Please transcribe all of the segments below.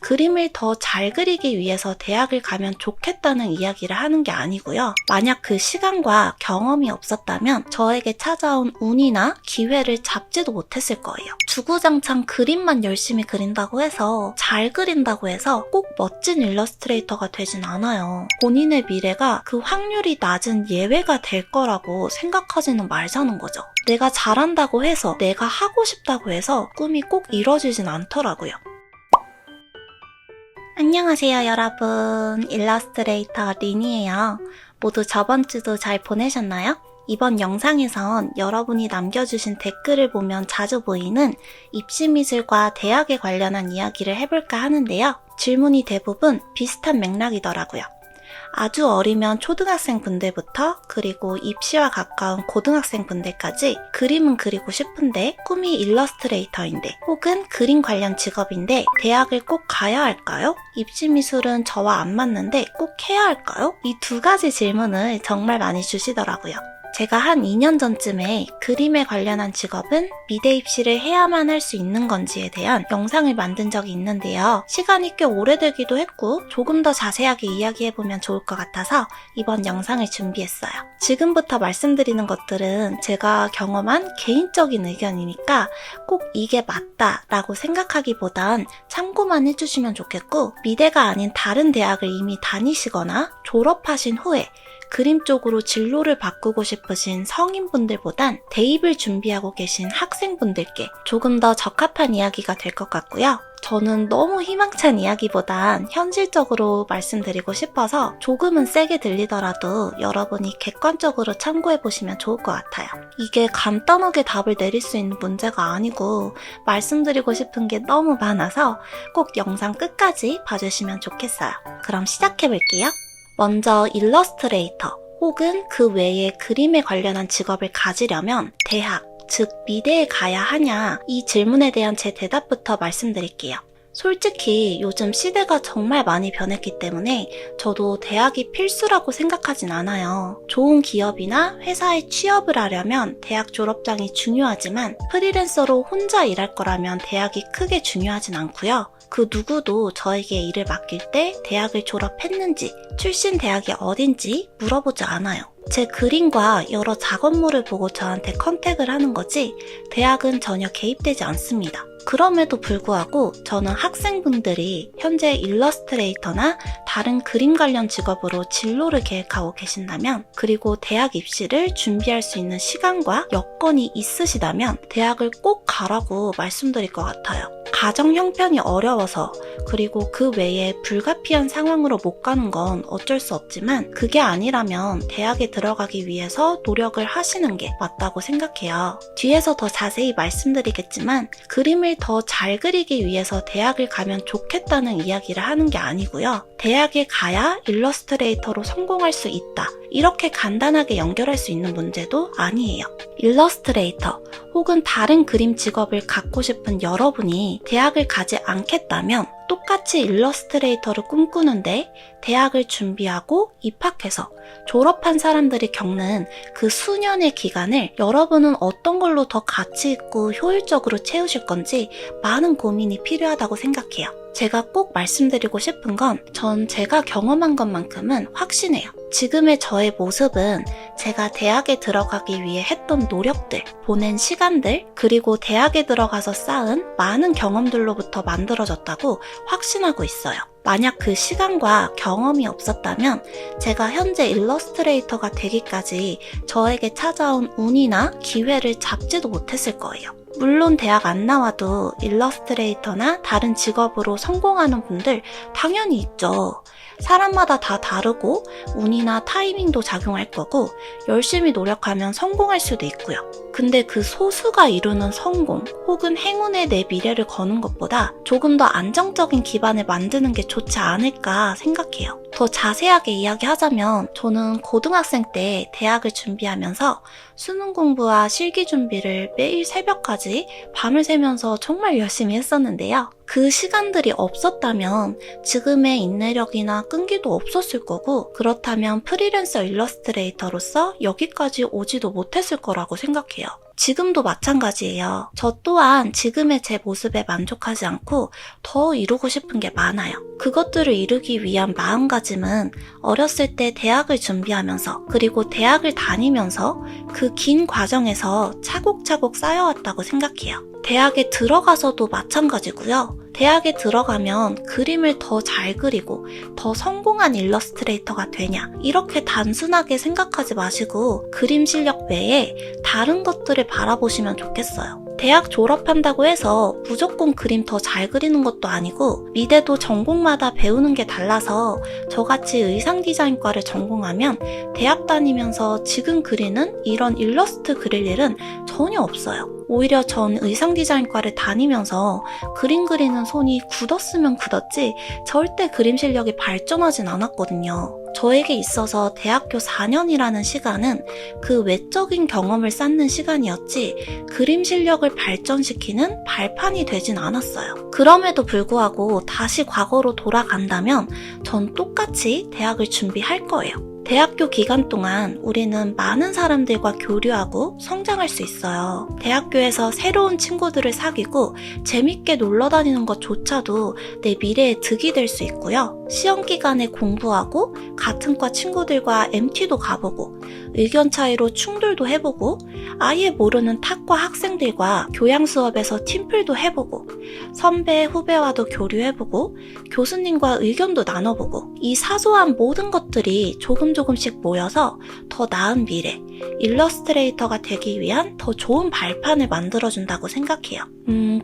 그림을 더 잘 그리기 위해서 대학을 가면 좋겠다는 이야기를 하는 게 아니고요. 만약 그 시간과 경험이 없었다면 저에게 찾아온 운이나 기회를 잡지도 못했을 거예요. 주구장창 그림만 열심히 그린다고 해서 잘 그린다고 해서 꼭 멋진 일러스트레이터가 되진 않아요. 본인의 미래가 그 확률이 낮은 예외가 될 거라고 생각하지는 말자는 거죠. 내가 잘한다고 해서, 내가 하고 싶다고 해서 꿈이 꼭 이뤄지진 않더라고요. 안녕하세요 여러분, 일러스트레이터 린이에요. 모두 저번 주도 잘 보내셨나요? 이번 영상에선 여러분이 남겨주신 댓글을 보면 자주 보이는 입시미술과 대학에 관련한 이야기를 해볼까 하는데요. 질문이 대부분 비슷한 맥락이더라고요. 아주 어리면 초등학생 분들부터 그리고 입시와 가까운 고등학생 분들까지 그림은 그리고 싶은데 꿈이 일러스트레이터인데 혹은 그림 관련 직업인데 대학을 꼭 가야 할까요? 입시미술은 저와 안 맞는데 꼭 해야 할까요? 이 두 가지 질문을 정말 많이 주시더라고요. 제가 한 2년 전쯤에 그림에 관련한 직업은 미대 입시를 해야만 할 수 있는 건지에 대한 영상을 만든 적이 있는데요. 시간이 꽤 오래되기도 했고 조금 더 자세하게 이야기해보면 좋을 것 같아서 이번 영상을 준비했어요. 지금부터 말씀드리는 것들은 제가 경험한 개인적인 의견이니까 꼭 이게 맞다라고 생각하기보단 참고만 해주시면 좋겠고, 미대가 아닌 다른 대학을 이미 다니시거나 졸업하신 후에 그림 쪽으로 진로를 바꾸고 싶으신 성인분들보단 대입을 준비하고 계신 학생분들께 조금 더 적합한 이야기가 될 것 같고요. 저는 너무 희망찬 이야기보단 현실적으로 말씀드리고 싶어서 조금은 세게 들리더라도 여러분이 객관적으로 참고해보시면 좋을 것 같아요. 이게 간단하게 답을 내릴 수 있는 문제가 아니고 말씀드리고 싶은 게 너무 많아서 꼭 영상 끝까지 봐주시면 좋겠어요. 그럼 시작해볼게요. 먼저 일러스트레이터 혹은 그 외에 그림에 관련한 직업을 가지려면 대학, 즉 미대에 가야 하냐, 이 질문에 대한 제 대답부터 말씀드릴게요. 솔직히 요즘 시대가 정말 많이 변했기 때문에 저도 대학이 필수라고 생각하진 않아요. 좋은 기업이나 회사에 취업을 하려면 대학 졸업장이 중요하지만 프리랜서로 혼자 일할 거라면 대학이 크게 중요하진 않고요. 그 누구도 저에게 일을 맡길 때 대학을 졸업했는지, 출신 대학이 어딘지 물어보지 않아요. 제 그림과 여러 작업물을 보고 저한테 컨택을 하는 거지 대학은 전혀 개입되지 않습니다. 그럼에도 불구하고 저는 학생분들이 현재 일러스트레이터나 다른 그림 관련 직업으로 진로를 계획하고 계신다면, 그리고 대학 입시를 준비할 수 있는 시간과 여건이 있으시다면 대학을 꼭 가라고 말씀드릴 것 같아요. 가정 형편이 어려워서 그리고 그 외에 불가피한 상황으로 못 가는 건 어쩔 수 없지만, 그게 아니라면 대학에 들어가기 위해서 노력을 하시는 게 맞다고 생각해요. 뒤에서 더 자세히 말씀드리겠지만 그림을 더 잘 그리기 위해서 대학을 가면 좋겠다는 이야기를 하는 게 아니고요. 대학에 가야 일러스트레이터로 성공할 수 있다, 이렇게 간단하게 연결할 수 있는 문제도 아니에요. 일러스트레이터 혹은 다른 그림 직업을 갖고 싶은 여러분이 대학을 가지 않겠다면 똑같이 일러스트레이터를 꿈꾸는데 대학을 준비하고 입학해서 졸업한 사람들이 겪는 그 수년의 기간을 여러분은 어떤 걸로 더 가치 있고 효율적으로 채우실 건지 많은 고민이 필요하다고 생각해요. 제가 꼭 말씀드리고 싶은 건 전 제가 경험한 것만큼은 확신해요. 지금의 저의 모습은 제가 대학에 들어가기 위해 했던 노력들, 보낸 시간들, 그리고 대학에 들어가서 쌓은 많은 경험들로부터 만들어졌다고 확신하고 있어요. 만약 그 시간과 경험이 없었다면 제가 현재 일러스트레이터가 되기까지 저에게 찾아온 운이나 기회를 잡지도 못했을 거예요. 물론 대학 안 나와도 일러스트레이터나 다른 직업으로 성공하는 분들 당연히 있죠. 사람마다 다 다르고 운이나 타이밍도 작용할 거고 열심히 노력하면 성공할 수도 있고요. 근데 그 소수가 이루는 성공 혹은 행운에 내 미래를 거는 것보다 조금 더 안정적인 기반을 만드는 게 좋지 않을까 생각해요. 더 자세하게 이야기하자면 저는 고등학생 때 대학을 준비하면서 수능 공부와 실기 준비를 매일 새벽까지 밤을 새면서 정말 열심히 했었는데요. 그 시간들이 없었다면 지금의 인내력이나 끈기도 없었을 거고, 그렇다면 프리랜서 일러스트레이터로서 여기까지 오지도 못했을 거라고 생각해요. 지금도 마찬가지예요. 저 또한 지금의 제 모습에 만족하지 않고 더 이루고 싶은 게 많아요. 그것들을 이루기 위한 마음가짐은 어렸을 때 대학을 준비하면서 그리고 대학을 다니면서 그 긴 과정에서 차곡차곡 쌓여왔다고 생각해요. 대학에 들어가서도 마찬가지고요. 대학에 들어가면 그림을 더 잘 그리고 더 성공한 일러스트레이터가 되냐, 이렇게 단순하게 생각하지 마시고 그림 실력 외에 다른 것들을 바라보시면 좋겠어요. 대학 졸업한다고 해서 무조건 그림 더 잘 그리는 것도 아니고 미대도 전공마다 배우는 게 달라서 저같이 의상 디자인과를 전공하면 대학 다니면서 지금 그리는 이런 일러스트 그릴 일은 전혀 없어요. 오히려 전 의상 디자인과를 다니면서 그림 그리는 손이 굳었으면 굳었지 절대 그림 실력이 발전하진 않았거든요. 저에게 있어서 대학교 4년이라는 시간은 그 외적인 경험을 쌓는 시간이었지 그림 실력을 발전시키는 발판이 되진 않았어요. 그럼에도 불구하고 다시 과거로 돌아간다면 전 똑같이 대학을 준비할 거예요. 대학교 기간 동안 우리는 많은 사람들과 교류하고 성장할 수 있어요. 대학교에서 새로운 친구들을 사귀고 재밌게 놀러 다니는 것조차도 내 미래의 득이 될 수 있고요. 시험 기간에 공부하고 같은 과 친구들과 MT도 가보고 의견 차이로 충돌도 해보고 아예 모르는 탁과 학생들과 교양 수업에서 팀플도 해보고 선배, 후배와도 교류해보고 교수님과 의견도 나눠보고 이 사소한 모든 것들이 조금씩 모여서 더 나은 미래, 일러스트레이터가 되기 위한 더 좋은 발판을 만들어준다고 생각해요.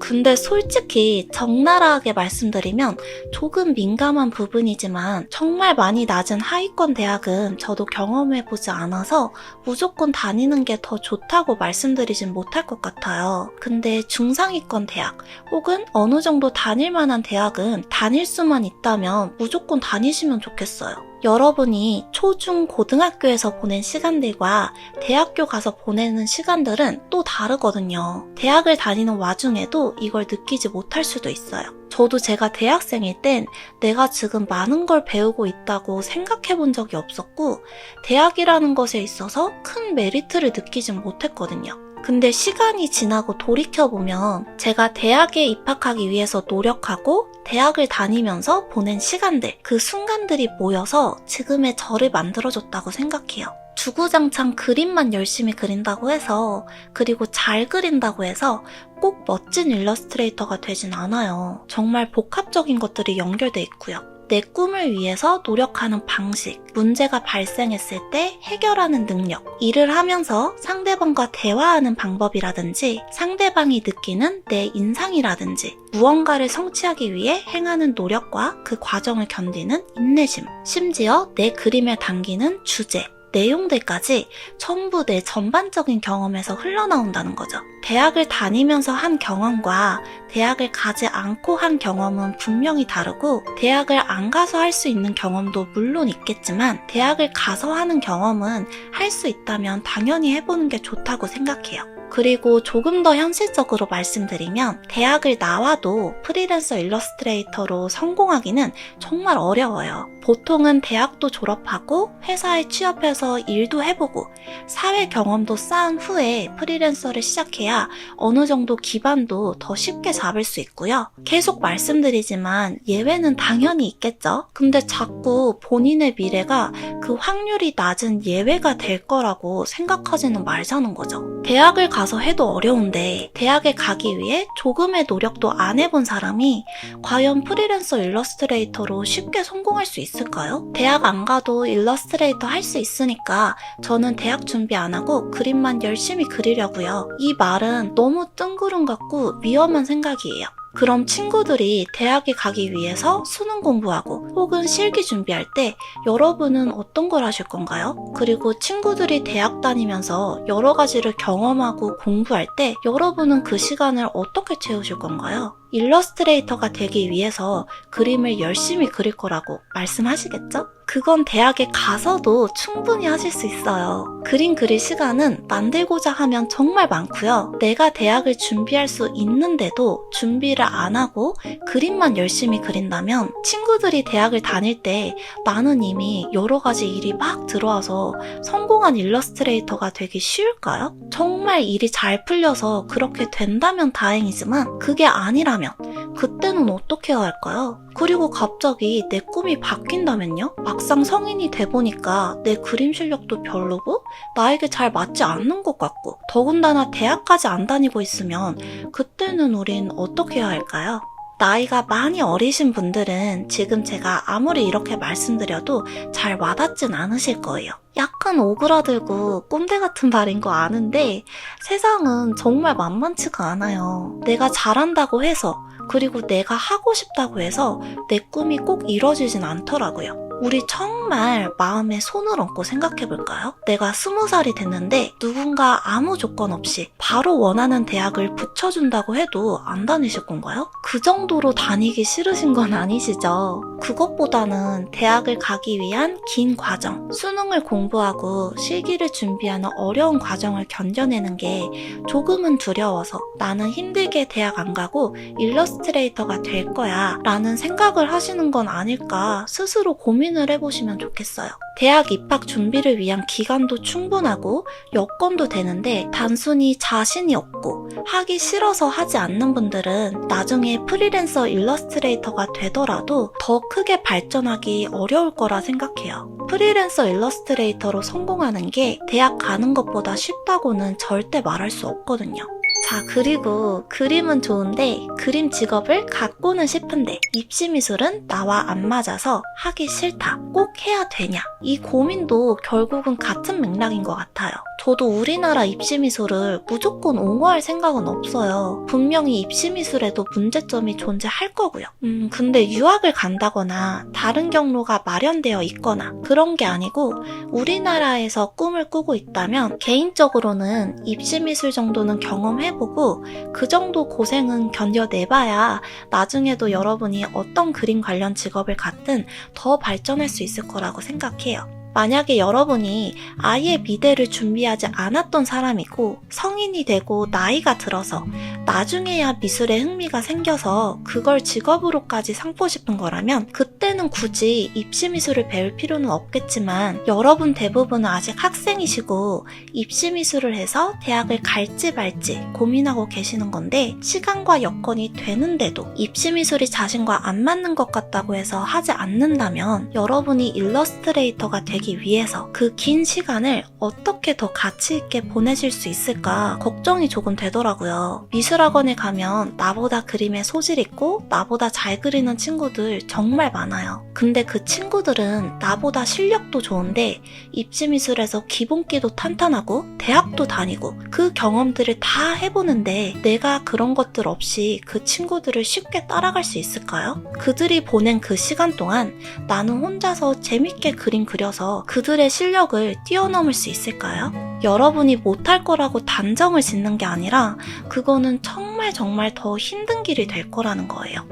근데 솔직히 적나라하게 말씀드리면 조금 민감한 부분이지만 정말 많이 낮은 하위권 대학은 저도 경험해보지 않아서 무조건 다니는 게 더 좋다고 말씀드리진 못할 것 같아요. 근데 중상위권 대학 혹은 어느 정도 다닐 만한 대학은 다닐 수만 있다면 무조건 다니시면 좋겠어요. 여러분이 초, 중, 고등학교에서 보낸 시간들과 대학교 가서 보내는 시간들은 또 다르거든요. 대학을 다니는 와중에도 이걸 느끼지 못할 수도 있어요. 저도 제가 대학생일 땐 내가 지금 많은 걸 배우고 있다고 생각해 본 적이 없었고 대학이라는 것에 있어서 큰 메리트를 느끼진 못했거든요. 근데 시간이 지나고 돌이켜보면 제가 대학에 입학하기 위해서 노력하고 대학을 다니면서 보낸 시간들, 그 순간들이 모여서 지금의 저를 만들어줬다고 생각해요. 주구장창 그림만 열심히 그린다고 해서 그리고 잘 그린다고 해서 꼭 멋진 일러스트레이터가 되진 않아요. 정말 복합적인 것들이 연결돼 있고요. 내 꿈을 위해서 노력하는 방식, 문제가 발생했을 때 해결하는 능력, 일을 하면서 상대방과 대화하는 방법이라든지 상대방이 느끼는 내 인상이라든지 무언가를 성취하기 위해 행하는 노력과 그 과정을 견디는 인내심, 심지어 내 그림에 담기는 주제, 내용들까지 전부 내 전반적인 경험에서 흘러나온다는 거죠. 대학을 다니면서 한 경험과 대학을 가지 않고 한 경험은 분명히 다르고 대학을 안 가서 할 수 있는 경험도 물론 있겠지만 대학을 가서 하는 경험은 할 수 있다면 당연히 해보는 게 좋다고 생각해요. 그리고 조금 더 현실적으로 말씀드리면 대학을 나와도 프리랜서 일러스트레이터로 성공하기는 정말 어려워요. 보통은 대학도 졸업하고 회사에 취업해서 일도 해보고 사회 경험도 쌓은 후에 프리랜서를 시작해야 어느 정도 기반도 더 쉽게 잡을 수 있고요. 계속 말씀드리지만 예외는 당연히 있겠죠. 근데 자꾸 본인의 미래가 그 확률이 낮은 예외가 될 거라고 생각하지는 말자는 거죠. 대학을 가서 해도 어려운데 대학에 가기 위해 조금의 노력도 안 해본 사람이 과연 프리랜서 일러스트레이터로 쉽게 성공할 수 있을까요? 대학 안 가도 일러스트레이터 할 수 있으니까 저는 대학 준비 안 하고 그림만 열심히 그리려고요. 이 말은 너무 뜬구름 같고 위험한 생각이에요. 그럼 친구들이 대학에 가기 위해서 수능 공부하고 혹은 실기 준비할 때 여러분은 어떤 걸 하실 건가요? 그리고 친구들이 대학 다니면서 여러 가지를 경험하고 공부할 때 여러분은 그 시간을 어떻게 채우실 건가요? 일러스트레이터가 되기 위해서 그림을 열심히 그릴 거라고 말씀하시겠죠? 그건 대학에 가서도 충분히 하실 수 있어요. 그림 그릴 시간은 만들고자 하면 정말 많고요. 내가 대학을 준비할 수 있는데도 준비를 안 하고 그림만 열심히 그린다면 친구들이 대학을 다닐 때 나는 이미 여러 가지 일이 막 들어와서 성공한 일러스트레이터가 되기 쉬울까요? 정말 일이 잘 풀려서 그렇게 된다면 다행이지만 그게 아니라면 그때는 어떻게 해야 할까요? 그리고 갑자기 내 꿈이 바뀐다면요? 막상 성인이 돼보니까 내 그림 실력도 별로고 나에게 잘 맞지 않는 것 같고 더군다나 대학까지 안 다니고 있으면 그때는 우린 어떻게 해야 할까요? 나이가 많이 어리신 분들은 지금 제가 아무리 이렇게 말씀드려도 잘 와닿진 않으실 거예요. 약간 오그라들고 꼰대 같은 말인 거 아는데 세상은 정말 만만치가 않아요. 내가 잘한다고 해서 그리고 내가 하고 싶다고 해서 내 꿈이 꼭 이뤄지진 않더라고요. 우리 정말 마음에 손을 얹고 생각해볼까요? 내가 20살이 됐는데 누군가 아무 조건 없이 바로 원하는 대학을 붙여준다고 해도 안 다니실 건가요? 그 정도로 다니기 싫으신 건 아니시죠? 그것보다는 대학을 가기 위한 긴 과정, 수능을 공부하고 실기를 준비하는 어려운 과정을 견뎌내는 게 조금은 두려워서 나는 힘들게 대학 안 가고 일러스트레이터가 될 거야 라는 생각을 하시는 건 아닐까 스스로 고민을 해보시면 좋겠어요. 대학 입학 준비를 위한 기간도 충분하고 여건도 되는데 단순히 자신이 없고 하기 싫어서 하지 않는 분들은 나중에 프리랜서 일러스트레이터가 되더라도 더 크게 발전하기 어려울 거라 생각해요. 프리랜서 일러스트레이터로 성공하는 게 대학 가는 것보다 쉽다고는 절대 말할 수 없거든요. 자, 그리고 그림은 좋은데 그림 직업을 갖고는 싶은데 입시미술은 나와 안 맞아서 하기 싫다. 꼭 해야 되냐? 이 고민도 결국은 같은 맥락인 것 같아요. 저도 우리나라 입시미술을 무조건 옹호할 생각은 없어요. 분명히 입시미술에도 문제점이 존재할 거고요. 근데 유학을 간다거나 다른 경로가 마련되어 있거나 그런 게 아니고 우리나라에서 꿈을 꾸고 있다면 개인적으로는 입시미술 정도는 경험해보고 그 정도 고생은 견뎌내봐야 나중에도 여러분이 어떤 그림 관련 직업을 갖든 더 발전할 수 있을 거라고 생각해요. 만약에 여러분이 아예 미래를 준비하지 않았던 사람이고 성인이 되고 나이가 들어서 나중에야 미술에 흥미가 생겨서 그걸 직업으로까지 삼고 싶은 거라면 그때는 굳이 입시미술을 배울 필요는 없겠지만 여러분 대부분은 아직 학생이시고 입시미술을 해서 대학을 갈지 말지 고민하고 계시는 건데 시간과 여건이 되는데도 입시미술이 자신과 안 맞는 것 같다고 해서 하지 않는다면 여러분이 일러스트레이터가 되기 위해서 그 긴 시간을 어떻게 더 가치 있게 보내실 수 있을까 걱정이 조금 되더라고요. 미술학원에 가면 나보다 그림에 소질 있고 나보다 잘 그리는 친구들 정말 많아요. 근데 그 친구들은 나보다 실력도 좋은데 입시미술에서 기본기도 탄탄하고 대학도 다니고 그 경험들을 다 해보는데 내가 그런 것들 없이 그 친구들을 쉽게 따라갈 수 있을까요? 그들이 보낸 그 시간 동안 나는 혼자서 재밌게 그림 그려서 그들의 실력을 뛰어넘을 수 있을까요? 여러분이 못할 거라고 단정을 짓는 게 아니라 그거는 정말 더 힘든 길이 될 거라는 거예요.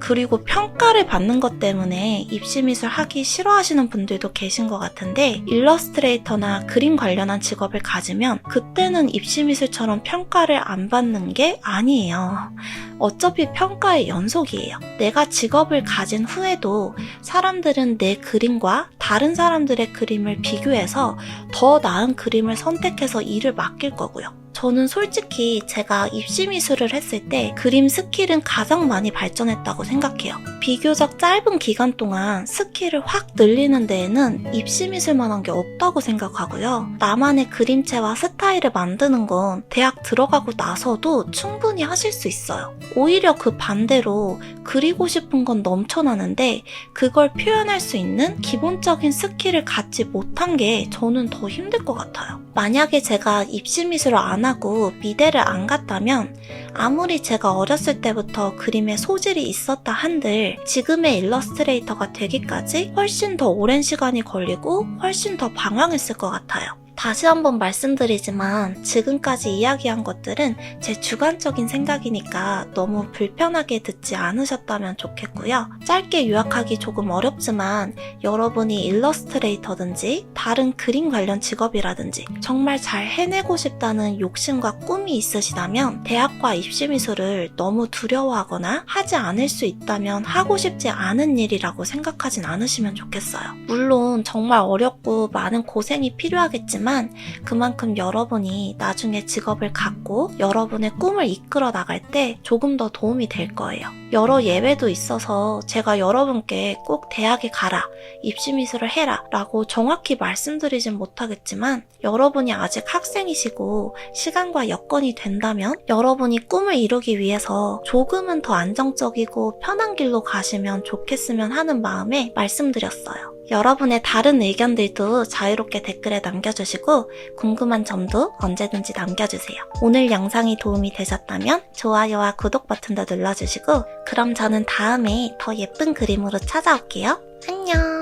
그리고 평가를 받는 것 때문에 입시미술 하기 싫어하시는 분들도 계신 것 같은데 일러스트레이터나 그림 관련한 직업을 가지면 그때는 입시미술처럼 평가를 안 받는 게 아니에요. 어차피 평가의 연속이에요. 내가 직업을 가진 후에도 사람들은 내 그림과 다른 사람들의 그림을 비교해서 더 나은 그림을 선택해서 일을 맡길 거고요. 저는 솔직히 제가 입시미술을 했을 때 그림 스킬은 가장 많이 발전했다고 생각해요. 비교적 짧은 기간 동안 스킬을 확 늘리는 데에는 입시미술만한 게 없다고 생각하고요. 나만의 그림체와 스타일을 만드는 건 대학 들어가고 나서도 충분히 하실 수 있어요. 오히려 그 반대로 그리고 싶은 건 넘쳐나는데 그걸 표현할 수 있는 기본적인 스킬을 갖지 못한 게 저는 더 힘들 것 같아요. 만약에 제가 입시미술을 안 하고 미대를 안 갔다면 아무리 제가 어렸을 때부터 그림에 소질이 있었다 한들 지금의 일러스트레이터가 되기까지 훨씬 더 오랜 시간이 걸리고 훨씬 더 방황했을 것 같아요. 다시 한번 말씀드리지만 지금까지 이야기한 것들은 제 주관적인 생각이니까 너무 불편하게 듣지 않으셨다면 좋겠고요. 짧게 요약하기 조금 어렵지만 여러분이 일러스트레이터든지 다른 그림 관련 직업이라든지 정말 잘 해내고 싶다는 욕심과 꿈이 있으시다면 대학과 입시미술을 너무 두려워하거나 하지 않을 수 있다면 하고 싶지 않은 일이라고 생각하진 않으시면 좋겠어요. 물론 정말 어렵고 많은 고생이 필요하겠지만 그만큼 여러분이 나중에 직업을 갖고 여러분의 꿈을 이끌어 나갈 때 조금 더 도움이 될 거예요. 여러 예외도 있어서 제가 여러분께 꼭 대학에 가라, 입시미술을 해라 라고 정확히 말씀드리진 못하겠지만 여러분이 아직 학생이시고 시간과 여건이 된다면 여러분이 꿈을 이루기 위해서 조금은 더 안정적이고 편한 길로 가시면 좋겠으면 하는 마음에 말씀드렸어요. 여러분의 다른 의견들도 자유롭게 댓글에 남겨주시고 궁금한 점도 언제든지 남겨주세요. 오늘 영상이 도움이 되셨다면 좋아요와 구독 버튼도 눌러주시고 그럼 저는 다음에 더 예쁜 그림으로 찾아올게요. 안녕!